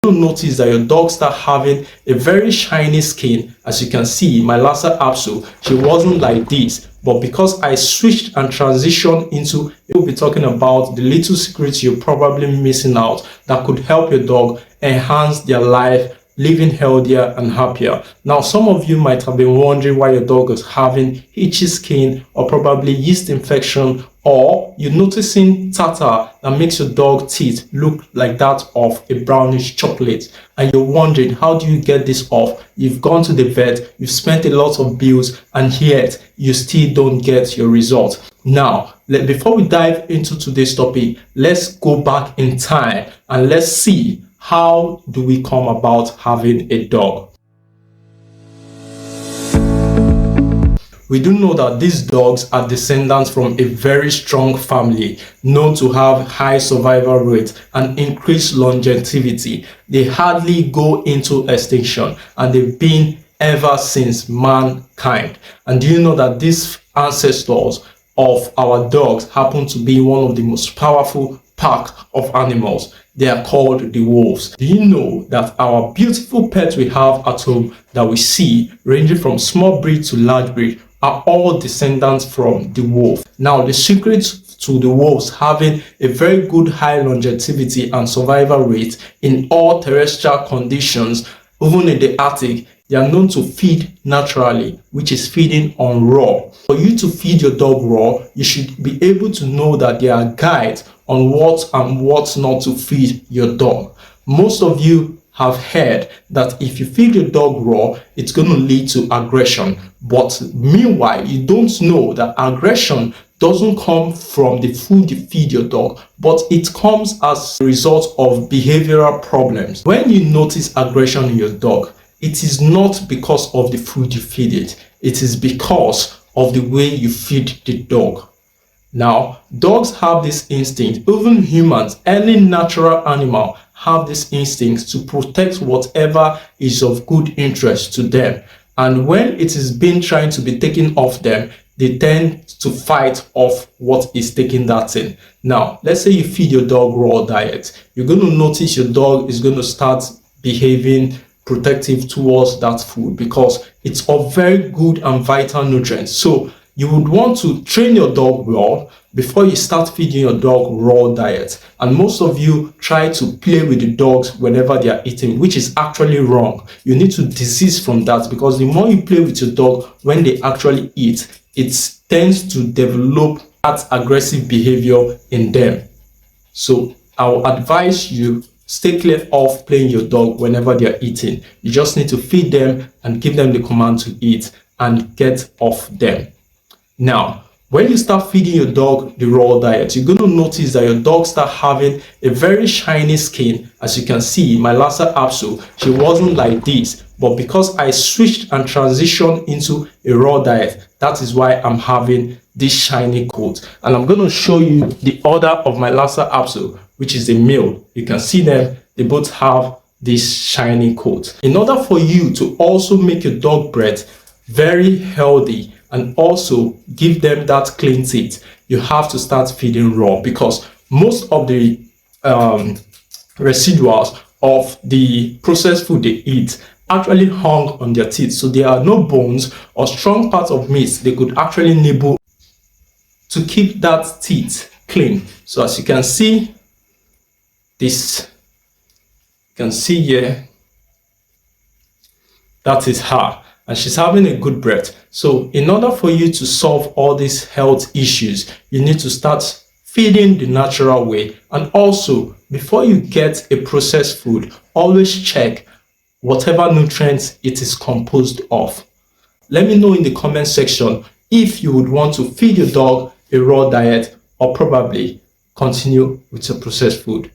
You'll notice that your dog start having a very shiny skin. As you can see, my Lhasa Apso, she wasn't like this, but because I switched and transitioned into, we'll be talking about the little secrets you're probably missing out that could help your dog enhance their life, living healthier and happier. Now, some of you might have been wondering why your dog is having itchy skin or probably yeast infection, or you're noticing tartar that makes your dog teeth look like that of a brownish chocolate, and you're wondering, how do you get this off? You've gone to the vet, you've spent a lot of bills, and yet you still don't get your result. Now, before we dive into today's topic, let's go back in time and let's see, how do we come about having a dog? We do know that these dogs are descendants from a very strong family known to have high survival rates and increased longevity. They hardly go into extinction, and they've been ever since mankind. And do you know that these ancestors of our dogs happen to be one of the most powerful pack of animals? They are called the wolves. Do you know that our beautiful pets we have at home that we see, ranging from small breed to large breed, are all descendants from the wolf? Now, the secret to the wolves having a very good high longevity and survival rate in all terrestrial conditions, even in the Arctic, they are known to feed naturally, which is feeding on raw. For you to feed your dog raw, you should be able to know that there are guides on what and what not to feed your dog. Most of you have heard that if you feed your dog raw, it's going to lead to aggression. But meanwhile, you don't know that aggression doesn't come from the food you feed your dog, but it comes as a result of behavioral problems. When you notice aggression in your dog, it is not because of the food you feed it. It is because of the way you feed the dog. Now, dogs have this instinct. Even humans, any natural animal, have this instinct to protect whatever is of good interest to them. And when it is being trying to be taken off them, they tend to fight off what is taking that thing. Now, let's say you feed your dog raw diet. You're going to notice your dog is going to start behaving protective towards that food because it's of very good and vital nutrients. So you would want to train your dog well before you start feeding your dog raw diet. And most of you try to play with the dogs whenever they are eating, which is actually wrong. You need to desist from that, because the more you play with your dog when they actually eat, it tends to develop that aggressive behavior in them. So I will advise you, stay clear of playing your dog whenever they are eating. You just need to feed them and give them the command to eat and get off them. Now, when you start feeding your dog the raw diet, you're going to notice that your dog start having a very shiny skin. As you can see, my Lhasa Apso, she wasn't like this, but because I switched and transitioned into a raw diet, that is why I'm having this shiny coat. And I'm going to show you the order of my Lhasa Apso, which is a male. You can see them, they both have this shiny coat. In order for you to also make your dog breath very healthy and also give them that clean teeth, you have to start feeding raw, because most of the residuals of the processed food they eat actually hung on their teeth. So there are no bones or strong parts of meat they could actually nibble to keep that teeth clean. So as you can see, this, you can see here, that is her. And she's having a good breath. So in order for you to solve all these health issues, you need to start feeding the natural way. And also, before you get a processed food, always check whatever nutrients it is composed of. Let me know in the comment section if you would want to feed your dog a raw diet or probably continue with your processed food.